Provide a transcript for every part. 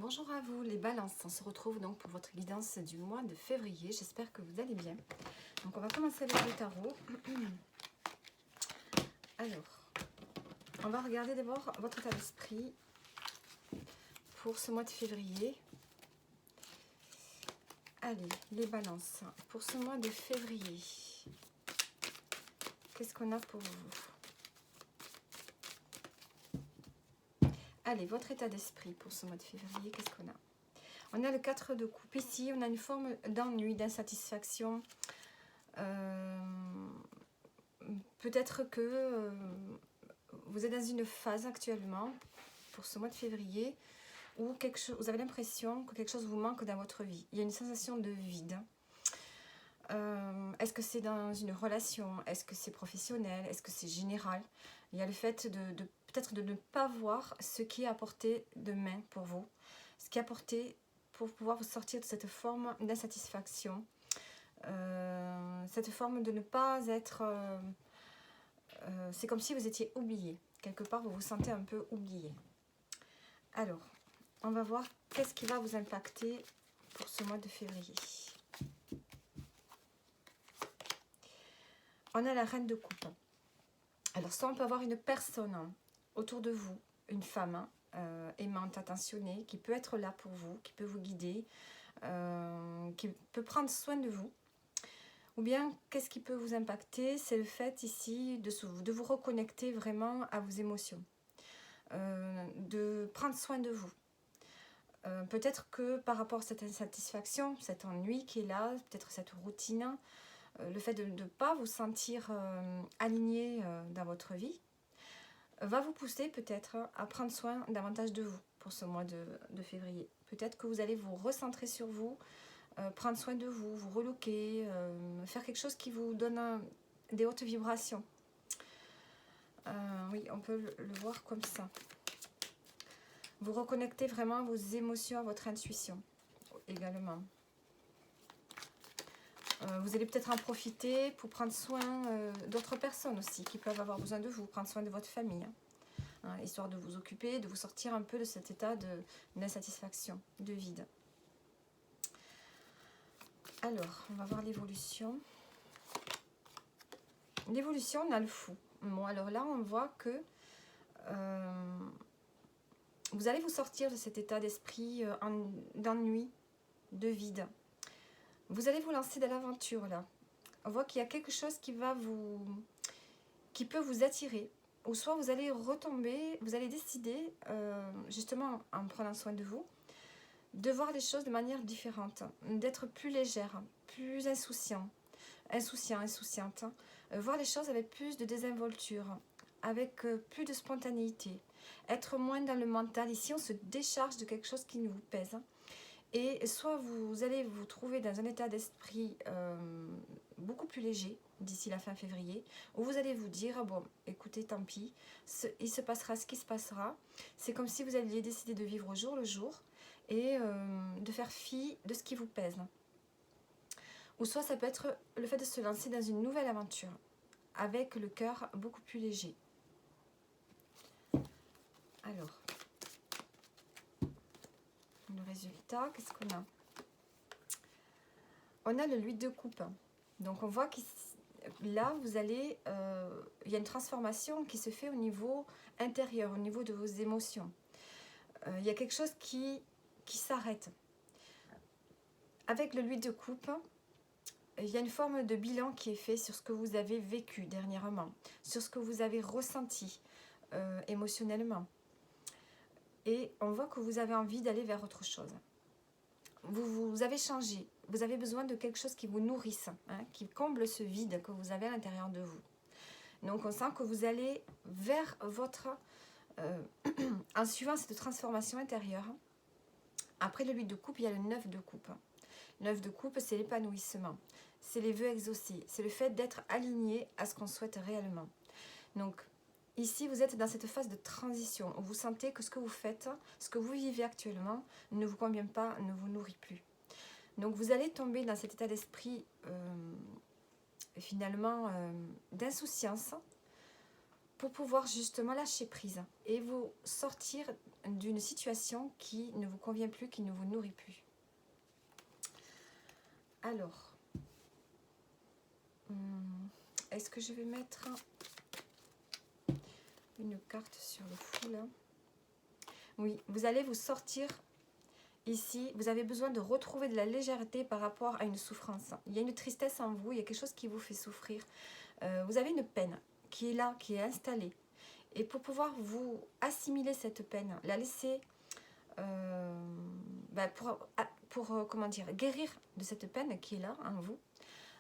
Bonjour à vous les balances, on se retrouve donc pour votre guidance du mois de février, j'espère que vous allez bien. Donc on va commencer avec le tarot. Alors, on va regarder d'abord votre état d'esprit pour ce mois de février. Allez, les balances, pour ce mois de février, qu'est-ce qu'on a pour vous? Allez, votre état d'esprit pour ce mois de février, qu'est-ce qu'on a? On a le 4 de coupe. Ici, on a une forme d'ennui, d'insatisfaction. Peut-être que vous êtes dans une phase actuellement, pour ce mois de février, où vous avez l'impression que quelque chose vous manque dans votre vie. Il y a une sensation de vide. Est-ce que c'est dans une relation? Est-ce que c'est professionnel? Est-ce que c'est général? Il y a le fait peut-être de ne pas voir ce qui est à portée de main pour vous, ce qui est à portée pour pouvoir vous sortir de cette forme d'insatisfaction, cette forme de ne pas être... c'est comme si vous étiez oublié. Quelque part, vous vous sentez un peu oublié. Alors, on va voir qu'est-ce qui va vous impacter pour ce mois de février. On a la reine de coupe. Alors, soit on peut avoir une personne autour de vous, une femme aimante, attentionnée, qui peut être là pour vous, qui peut vous guider, qui peut prendre soin de vous. Ou bien, qu'est-ce qui peut vous impacter? C'est le fait ici de vous reconnecter vraiment à vos émotions, de prendre soin de vous. Peut-être que par rapport à cette insatisfaction, cet ennui qui est là, peut-être cette routine, le fait de ne pas vous sentir aligné dans votre vie, va vous pousser peut-être à prendre soin davantage de vous pour ce mois de février. Peut-être que vous allez vous recentrer sur vous, prendre soin de vous, vous relooker, faire quelque chose qui vous donne des hautes vibrations. Oui, on peut le voir comme ça. Vous reconnectez vraiment à vos émotions, à votre intuition également. Vous allez peut-être en profiter pour prendre soin d'autres personnes aussi qui peuvent avoir besoin de vous, prendre soin de votre famille, hein, histoire de vous occuper, de vous sortir un peu de cet état d'insatisfaction, de vide. Alors, on va voir l'évolution. L'évolution, on a le fou. Bon, alors là, on voit que vous allez vous sortir de cet état d'esprit d'ennui, de vide. Vous allez vous lancer dans l'aventure là. On voit qu'il y a quelque chose qui peut vous attirer. Ou soit vous allez retomber, vous allez décider, justement en prenant soin de vous, de voir les choses de manière différente, d'être plus légère, plus insouciante, voir les choses avec plus de désinvolture, avec plus de spontanéité, être moins dans le mental. Ici, on se décharge de quelque chose qui nous pèse. Et soit vous allez vous trouver dans un état d'esprit beaucoup plus léger d'ici la fin février, où vous allez vous dire, bon, écoutez, tant pis, il se passera ce qui se passera. C'est comme si vous alliez décider de vivre au jour le jour et de faire fi de ce qui vous pèse. Ou soit ça peut être le fait de se lancer dans une nouvelle aventure, avec le cœur beaucoup plus léger. Alors, le résultat, qu'est-ce qu'on a? On a le 8 de coupe. Donc on voit que là, vous allez, il y a une transformation qui se fait au niveau intérieur, au niveau de vos émotions. Il y a quelque chose qui s'arrête. Avec le 8 de coupe, il y a une forme de bilan qui est fait sur ce que vous avez vécu dernièrement, sur ce que vous avez ressenti émotionnellement. Et on voit que vous avez envie d'aller vers autre chose. Vous avez changé, vous avez besoin de quelque chose qui vous nourrisse, hein, qui comble ce vide que vous avez à l'intérieur de vous. Donc on sent que vous allez vers votre... en suivant cette transformation intérieure. Après le 8 de coupe, il y a le 9 de coupe. Le 9 de coupe, c'est l'épanouissement, c'est les vœux exaucés, c'est le fait d'être aligné à ce qu'on souhaite réellement. Donc ici, vous êtes dans cette phase de transition où vous sentez que ce que vous faites, ce que vous vivez actuellement, ne vous convient pas, ne vous nourrit plus. Donc vous allez tomber dans cet état d'esprit finalement d'insouciance, pour pouvoir justement lâcher prise et vous sortir d'une situation qui ne vous convient plus, qui ne vous nourrit plus. Alors, est-ce que je vais mettre une carte sur le fou là? Oui, vous allez vous sortir ici. Vous avez besoin de retrouver de la légèreté par rapport à une souffrance. Il y a une tristesse en vous, il y a quelque chose qui vous fait souffrir. Vous avez une peine qui est là, qui est installée. Et pour pouvoir vous assimiler cette peine, la laisser comment dire, guérir de cette peine qui est là en vous,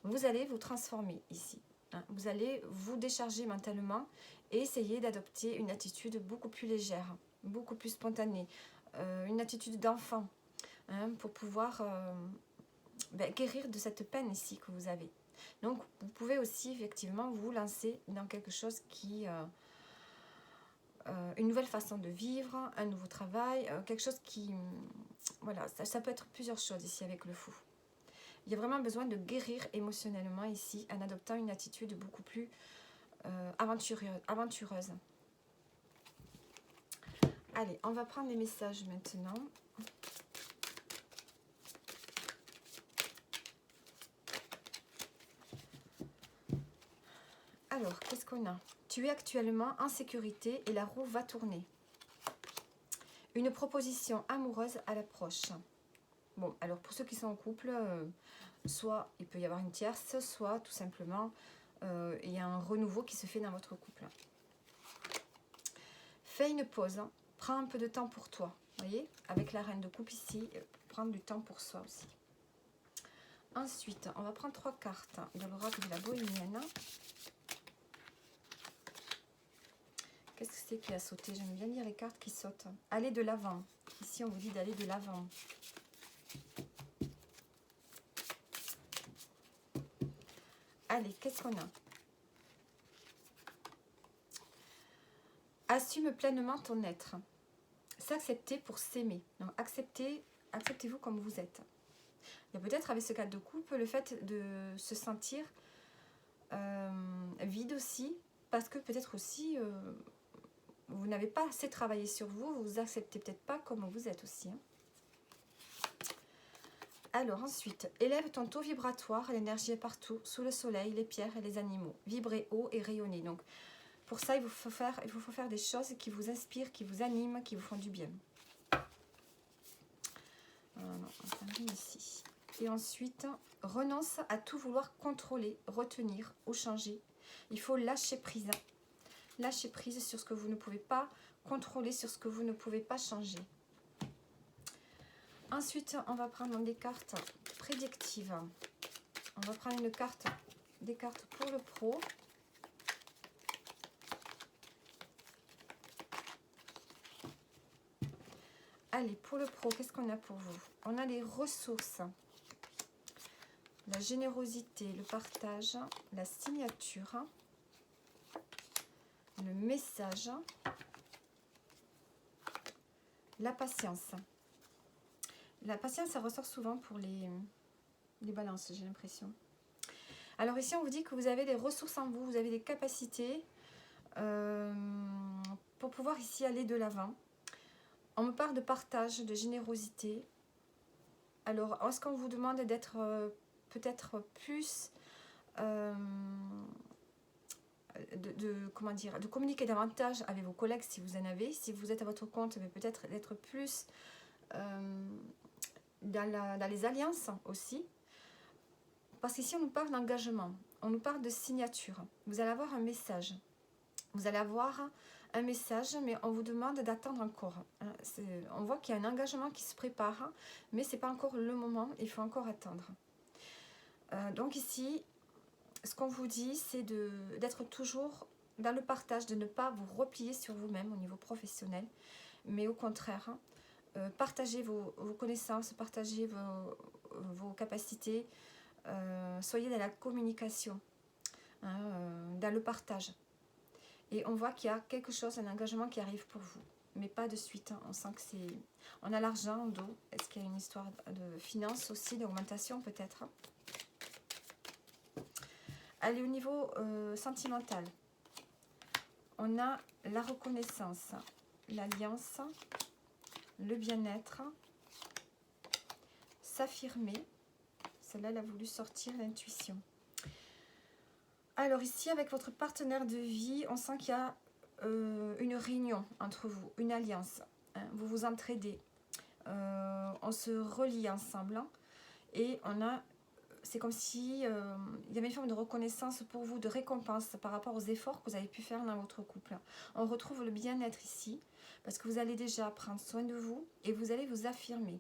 vous allez vous transformer ici. Hein. Vous allez vous décharger mentalement et essayer d'adopter une attitude beaucoup plus légère, beaucoup plus spontanée, une attitude d'enfant, hein, pour pouvoir guérir de cette peine ici que vous avez. Donc, vous pouvez aussi effectivement vous lancer dans quelque chose qui... une nouvelle façon de vivre, un nouveau travail, quelque chose qui... voilà, ça peut être plusieurs choses ici avec le fou. Il y a vraiment besoin de guérir émotionnellement ici en adoptant une attitude beaucoup plus aventureuse. Allez, on va prendre les messages maintenant. Alors, qu'est-ce qu'on a? Tu es actuellement en sécurité et la roue va tourner. Une proposition amoureuse à l'approche. Bon, alors pour ceux qui sont en couple, soit il peut y avoir une tierce, soit tout simplement il y a un renouveau qui se fait dans votre couple. Fais une pause, hein. Prends un peu de temps pour toi. Vous voyez, avec la reine de coupe ici, prendre du temps pour soi aussi. Ensuite, on va prendre 3 cartes de l'oracle de la bohémienne. Qu'est-ce que c'est qui a sauté? J'aime bien lire les cartes qui sautent. Allez de l'avant. Ici, on vous dit d'aller de l'avant. Allez, qu'est-ce qu'on a? Assume pleinement ton être. S'accepter pour s'aimer. Donc, acceptez-vous comme vous êtes. Il y a peut-être avec ce cadre de couple le fait de se sentir vide aussi, parce que peut-être aussi vous n'avez pas assez travaillé sur vous, vous vous acceptez peut-être pas comme vous êtes aussi. Hein. Alors ensuite, élève ton taux vibratoire, l'énergie est partout, sous le soleil, les pierres et les animaux. Vibrez haut et rayonnez. Donc pour ça, il vous faut faire des choses qui vous inspirent, qui vous animent, qui vous font du bien. Ici. Et ensuite, renonce à tout vouloir contrôler, retenir ou changer. Il faut lâcher prise. Lâcher prise sur ce que vous ne pouvez pas contrôler, sur ce que vous ne pouvez pas changer. Ensuite, on va prendre des cartes prédictives. On va prendre des cartes pour le pro. Allez, pour le pro, qu'est-ce qu'on a pour vous? On a les ressources, la générosité, le partage, la signature, le message, la patience. La patience, ça ressort souvent pour les balances, j'ai l'impression. Alors ici, on vous dit que vous avez des ressources en vous, vous avez des capacités pour pouvoir ici aller de l'avant. On me parle de partage, de générosité. Alors, est-ce qu'on vous demande d'être peut-être plus... de communiquer davantage avec vos collègues si vous en avez. Si vous êtes à votre compte, mais peut-être d'être plus dans les alliances aussi. Parce qu'ici, on nous parle d'engagement. On nous parle de signature. Vous allez avoir un message. Vous allez avoir un message, mais on vous demande d'attendre encore. On voit qu'il y a un engagement qui se prépare, mais ce n'est pas encore le moment, il faut encore attendre. Donc ici, ce qu'on vous dit, c'est d'être toujours dans le partage, de ne pas vous replier sur vous-même au niveau professionnel, mais au contraire, partagez vos connaissances, partagez vos capacités, soyez dans la communication, dans le partage. Et on voit qu'il y a quelque chose, un engagement qui arrive pour vous, mais pas de suite. Hein. On sent que c'est... On a l'argent en dos. Est-ce qu'il y a une histoire de finances aussi, d'augmentation peut-être? Allez, au niveau sentimental. on a la reconnaissance, l'alliance, le bien-être, s'affirmer. Celle-là, elle a voulu sortir l'intuition. Alors ici, avec votre partenaire de vie, on sent qu'il y a une réunion entre vous, une alliance. Hein, vous vous entraidez. On se relie ensemble. Hein, et on a... C'est comme si il y avait une forme de reconnaissance pour vous, de récompense par rapport aux efforts que vous avez pu faire dans votre couple. On retrouve le bien-être ici, parce que vous allez déjà prendre soin de vous et vous allez vous affirmer.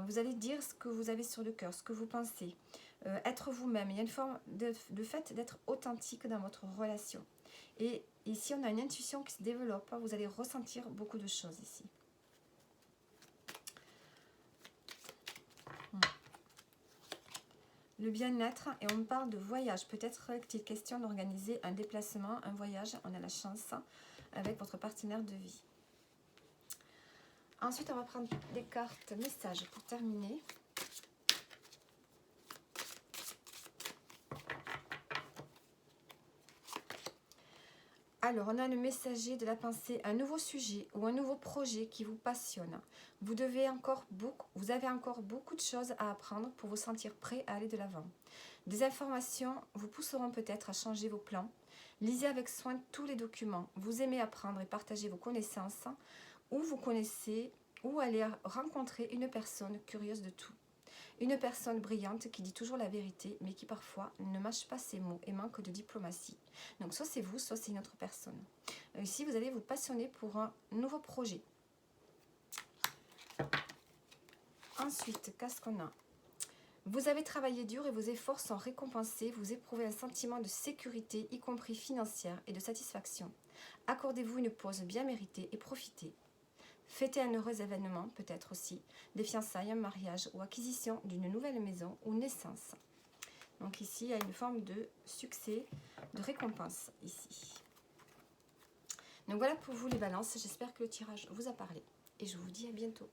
Vous allez dire ce que vous avez sur le cœur, ce que vous pensez, être vous-même. Il y a une forme de fait d'être authentique dans votre relation. Et ici, on a une intuition qui se développe. Vous allez ressentir beaucoup de choses ici. Le bien-être, et on me parle de voyage. Peut-être qu'il est question d'organiser un déplacement, un voyage. On a la chance avec votre partenaire de vie. Ensuite, on va prendre des cartes messages pour terminer. Alors, on a le messager de la pensée, un nouveau sujet ou un nouveau projet qui vous passionne. Vous avez encore beaucoup de choses à apprendre pour vous sentir prêt à aller de l'avant. Des informations vous pousseront peut-être à changer vos plans. Lisez avec soin tous les documents. Vous aimez apprendre et partager vos connaissances, ou vous connaissez, ou allez rencontrer une personne curieuse de tout. Une personne brillante qui dit toujours la vérité, mais qui parfois ne mâche pas ses mots et manque de diplomatie. Donc soit c'est vous, soit c'est une autre personne. Ici, vous allez vous passionner pour un nouveau projet. Ensuite, qu'est-ce qu'on a? Vous avez travaillé dur et vos efforts sont récompensés. Vous éprouvez un sentiment de sécurité, y compris financière, et de satisfaction. Accordez-vous une pause bien méritée et profitez. Fêtez un heureux événement, peut-être aussi, des fiançailles, un mariage ou acquisition d'une nouvelle maison ou naissance. Donc ici, il y a une forme de succès, de récompense ici. Donc voilà pour vous les balances, j'espère que le tirage vous a parlé et je vous dis à bientôt.